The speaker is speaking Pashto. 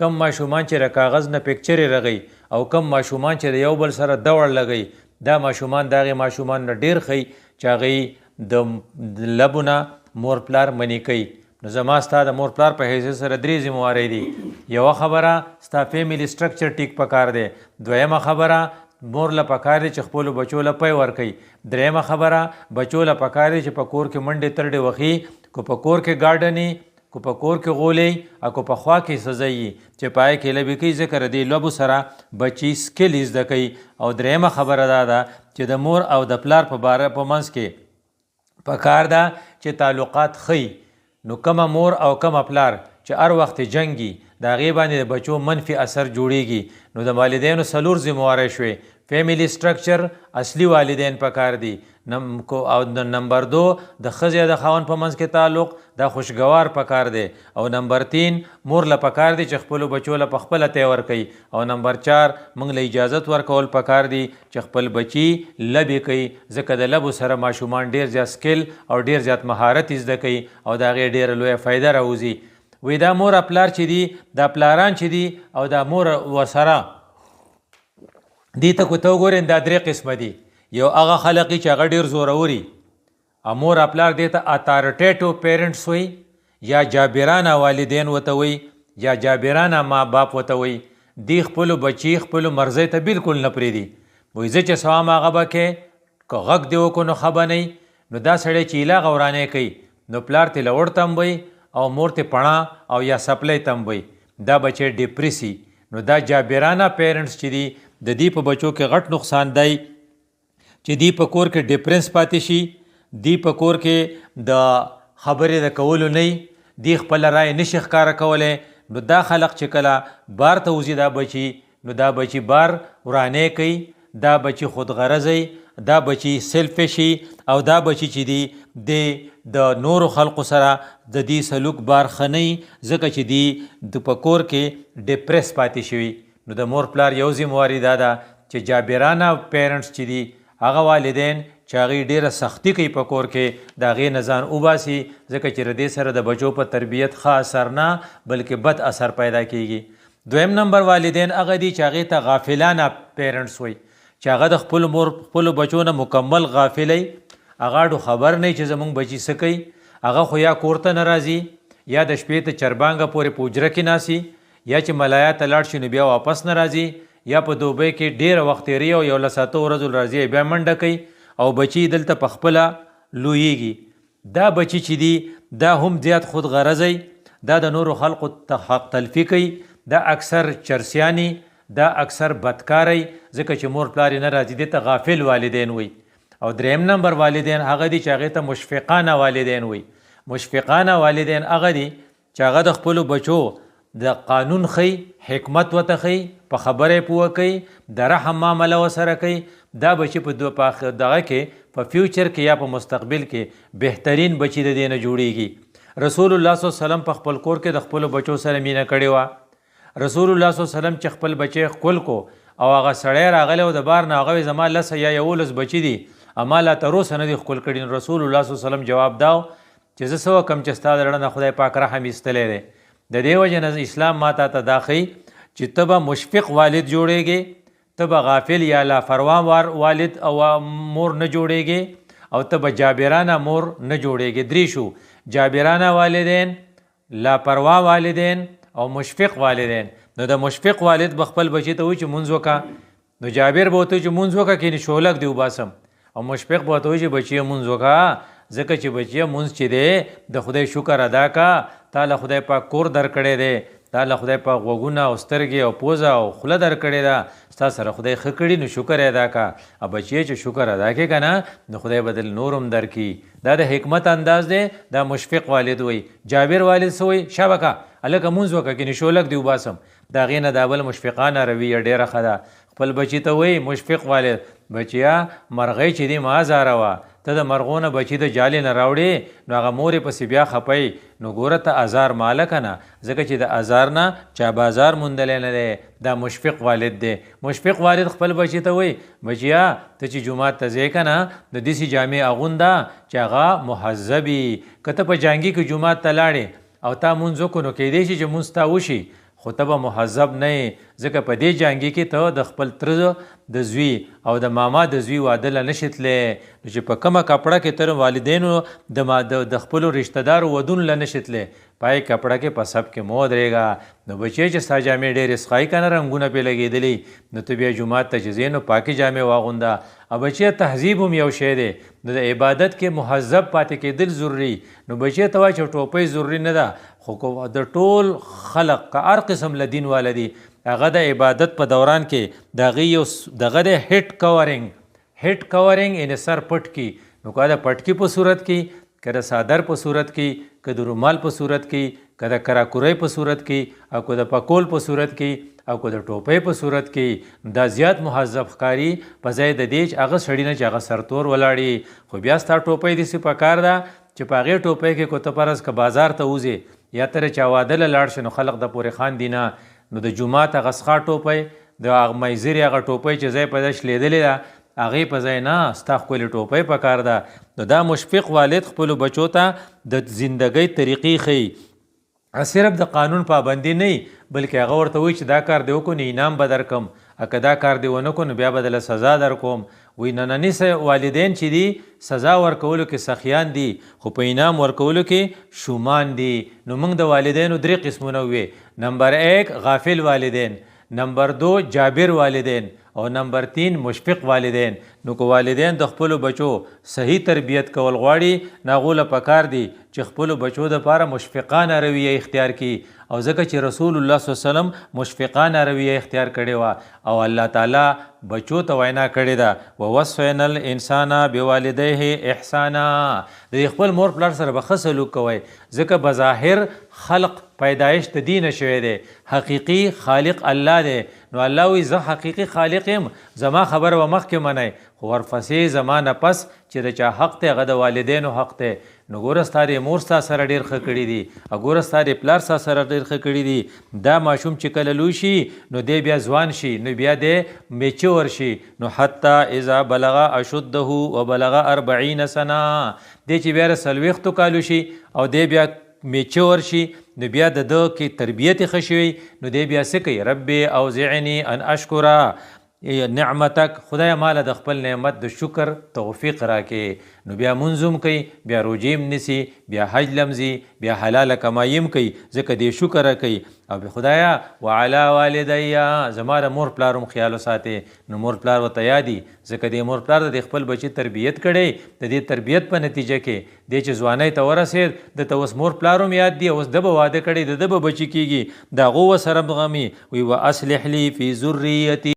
کم ماشومان چې د کاغذ نه پیکچرې رغی او کم ماشومان چې د یو بل سره دوړ لګی دا ماشومان د هغې ماشومان نه ډېر ښی چې هغوی د لبو نه مور پلار منې کوي. نو زما ستا د مور پلار په حیثیت سره 3 ذموارۍ دي. یوه خبره ستا فیملی سټرکچر ټیک پکار دی. دویمه خبره مور له پکار دی چې خپلو بچو له پی ورکوي. دریمه خبره بچو له پکار دی چې په کور کې منډې ترډې وخي کو په کور کې ګارډني کو په کور کې غولې او کو په خوا کې سزایي چې پای کې لبې کوي ځکه د دې لبو سره بچي سکل زده کوي. او دریمه خبره دا ده چې د مور او د پلار په باره په منځ کې پکار ده چې تعلقات ښي. نو کمه مور او کمه پلار چې هر وخت جنګي د هغې باندې د بچو منفي اثر جوړیږي. نو د والدینو 4 ذموارۍ شوې. فیملی سټرکچر اصلي والدین پکار دي. او نمبر 2 د ښځې د خاوند په منځ کې تعلق دا خوشګوار پکار دی. او نمبر 3 مور له پکار دی چې خپلو بچو له پخپله تی ورکوي. او نمبر 4 موږ له اجازت ورکول پکار دی چې خپل بچي لبې کوي ځکه د لبو سره ماشومان ډېر زیات سکل او ډېر زیات مهارت زده کوي او د هغې ډېره لویه فایده راوځي. وی دا مور پلار چې دي دا پلاران چې دي او دا مور ورسره دې ته که ته وګورې دا 3 قسمه دي. یو هغه خلق چې هغه ډېر زوروري مور پلار دې ته اتارټیټو پیرنټس وي یا جابرانه والدین ورته وي یا جابرانه ما باپ ورته وي. دی خپلو بچي خپلو مرضۍ ته بالکل نه پرېږدي. وایي زه چې سوام هغه به کې که غږ دې وکړو نو ښه به نه نو دا سړی چې ایله غورانې کوي نو پلار ته لوړ تم وي او مور ته پڼه او یا سپلی تم وي. دا بچی ډپریسي. نو دا جابرانه پیرنټس چې دي د دې په بچو کې غټ نقصان دی چې دی په کور کې ډپرنس پاتې شي. دی په کور کې د خبرې د کولو نه دی خپله رای نشي ښکاره کولی. نو دا خلق چې کله بار ته وځي دا بچي نو دا بچي بار ورانې کوي. دا بچي خودغرضی دا بچي سیلفشي او دا بچي چې دی د نورو خلقو سره د دې سلوک بار ښه نه ځکه چې دی د په کور کې ډپرس پاتې شوي. نو د مور پلار یو ذمواري دا ده چې جابرانه پیرنټس چې دي هغه والدین چې هغې ډېره سختي کوي په کور کې د هغې نه ځان وباسي ځکه چې د دې سره د بچو په تربیت ښه اثر نه بلکې بد اثر پیدا کیږي. دویم نمبر والدین هغه دي چې هغې ته غافلانه پیرنټس وایي چې هغه د خپلو مور خپلو بچو نه مکمل غافلی. هغه ډو خبر نه چې زموږ بچي څه کوي. هغه خو یا کور ته نه راځي یا د شپې ته چربانګه پورې په حجره کې ناسي یا چې ملایا ته لاړ شي نو بیا واپس نه راځي یا په دوبۍ کې ډېره وخت تېروي او 11 ورځو راځي بیا منډه کوي او بچي دلته په خپله لویږي. دا بچي چې دي دا هم زیات خود غرضی. دا د نورو خلقو حق تلفي کوي. دا اکثر چرسیانی دا اکثر بدکاری ځکه چې مور پلار نه راځي دې ته غافل والدین وي. او دریم نمبر والدین هغه دي چې هغې ته مشفقانه والدین وي. مشفقانه والدین هغه دي چې هغه د خپلو بچو د قانون ښي حکمت ورته ښي په خبره پوه کوي د رحم معامله ورسره کوي. دا بچي په دغه کې په فیوچر کې یا په مستقبل کې بهترین بچي د دې نه جوړیږي. رسول الله صلی الله علیه وسلم په خپل کور کې د خپلو بچو سره مینه کړې وه. رسول الله صلی الله علیه وسلم چې خپل بچی ښکل کو او هغه سړی راغلی او د بار نه هغه زما 10 یا 11 بچي دي اما لا تر اوسه نه دي ښکل کړي. رسول الله صلی الله علیه وسلم جواب داو چې زه څه وکړم چې ستا د زړه نه خدای پاک رحم ایستلی دی. د دې وجې نه اسلام ما ته دا ښیي چې ته به مشفق والد جوړیږې ته به غافل یا لاپروا والد او مور نه جوړیږې او ته به جابرانه مور نه جوړیږې. 3 شو جابرانه والدین لاپروا والدین او مشفق والدین. نو د مشفق والد به خپل بچي ته وایي چې مونځ وکړه نو جابر به ورته وایي چې مونځ وکړه کې شولک دی وباسم او مشفق به ورته وایي چې بچیه مونځ وکړه ځکه چې بچیه مونځ چې دی د خدای شکر ادا کا. تا له خدای پاک کور درکړی دی تا له خدای پاک غوږونه او سترګې او پوزه او خوله درکړې ده ستا سره خدای ښه کړي نو شکر ادا کا. او بچیه چې شکر ادا کړې که نه نو خدای به دل نور هم درکړي. دا د حکمت انداز دی. دا مشفق والد وایي. جابر والد څه وایي شابه کا هلکه مونځ وکړه کې شولک دی وباسم. د هغې نه دا بل مشفقانه رویه ډېره ښه ده. خپل بچي ته وایي مشفق والد بچیا مرغۍ چې دی مه ازاروه ته د مرغو نه بچي د جالې نه راوړې نو هغه مور یې پسې بیا خپی نو ګوره ته ازار ماله که نه ځکه چې د ازار نه چا بازار موندلی نه دی. دا مشفق والد دی. مشفق والد خپل بچي ته وایي بچیا ته چې جومات ته ځې که نه د داسې جامې اغونده چې هغه مهذبي. که ته په جانګي کې جومات ته لاړې او تا مونځ وکړو نو کیدای شي چې مونځ تا وشي خو ته به مهذب نه یې ځکه په دې جانګي کې ته د خپل تره د زوی او د ماما د زوی واده له نشې تللی نو چې په کومه کپړه کې تر والدینو د خپلو رشته دارو ودونو له نشې تللی پای کپړه کې په سب کې مو ودرېږه نو بچی چې ستا جامې ډېرې سخایي که نه رنګونه پرې لګېدلي نو ته بیا جومات ته چې ځې نو پاکې جامې واغونده او بچیه تهذیب هم یو شی دی نو د عبادت کې مهذب پاتې کېدل ضروري نو بچیه ته وایي چې ټوپۍ ضروري نه ده خو د ټول خلق که هر قسم له دین والا دي هغه د عبادت په دوران کې د هغې یو دغه دی هیډ کورینګ یعنې سر پټ کی نو که د پټکي په صورت کې که د صادر په صورت کې که د رومال په صورت کې که د کراکورۍ په صورت کې او که د پکول په صورت کې او که د ټوپۍ په صورت کې دا زیات مهذب ښکاري په ځای د دې چې هغه سړي نه چې هغه سرتور ولاړي خو بیا ستا ټوپۍ داسې پکار ده چې په هغې ټوپۍ کې که ته فرض که بازار ته وځې یا ته چا واده له لاړ شي نو خلق د پورې خان دي نه نو د جومات هغه سخا ټوپۍ د هغه میزرې هغه ټوپۍ چې ځای په ځای شلېدلې ده هغې په ځای نه ستا ښکلې ټوپۍ پکار ده نو دا مشفق والد خپلو بچو ته د زندګۍ طریقې ښیي صرف د قانون پابندي نه بلکې هغه ورته وایي چې دا کار دې وکړو نو انعام به درکم که دا کار دې ونه کړو نو بیا به دله سزا درکوم وایي ننني والدین چې دي سزا ورکولو کې سخیان دي خو په انعام ورکولو کې شومان دي نو موږ د والدینو 3 قسمونه وې نمبر 1 غافل والدین نمبر 2 جابر والدین او نمبر 3 مشفق والدین نو که والدین د خپلو بچو صحیح تربیت کول غواړي نو هغو له پکار دي چې خپلو بچو دپاره مشفقانه رویه اختیار کړي او ځکه چې رسول الله صلی الله علیه وسلم مشفقانه رویه اختیار کړې وه او الله تعالی بچو ته وینا کړې ده ووصینا الانسان بوالدیه احسانا د خپل مور پلار سره به ښه سلوک کوئ ځکه بظاهر خلق پیدایش د دینه شوی دی حقیقي خالق الله دی نو الله وایي زه حقیقي خالق یم زما خبره به مخکې منئ خو ورپسې زما نه پس چې د چا حق دی هغه د والدینو حق دی نو ګوره ستا د مور ستا سره ډېر ښه کړي دي او ګوره ستا د پلار ستا سره ډېر ښه کړي دي دا ماشوم چې کله لوی شي نو دی بیا ځوان شي نو بیا دی میچور شي نو حتی اذا بلغ اشده وبلغ 40 سنه دی چې بیا 40 کالو شي او دی بیا میچور شي نو بیا د ده کې تربیت ښه شوی نو دی بیا څه کوي ربي اوزعنی ان اشکره نعمتک خدای ماله د خپل نعمت د شکر توفیق راکې نو بیا منظم کوي بیا روجیم نسی بیا حج لمزي بیا حلاله کمایم کوي ځکه دی شکر کوي او بیا خدایا وعلى والدیا زما د مور پلار هم خیال وساتې نو مور پلار ورته یادي ځکه د مور پلار د خپل بچي تربیت کړی د دې تربیت په نتیجه کې دی چې ځوانۍ ته ورسېد د ته اوس مور پلار هم یاد دي اوس ده به واده کړی د ده به بچي کېږي د هغو سره بغمي وی واصلح لي فی ذریتي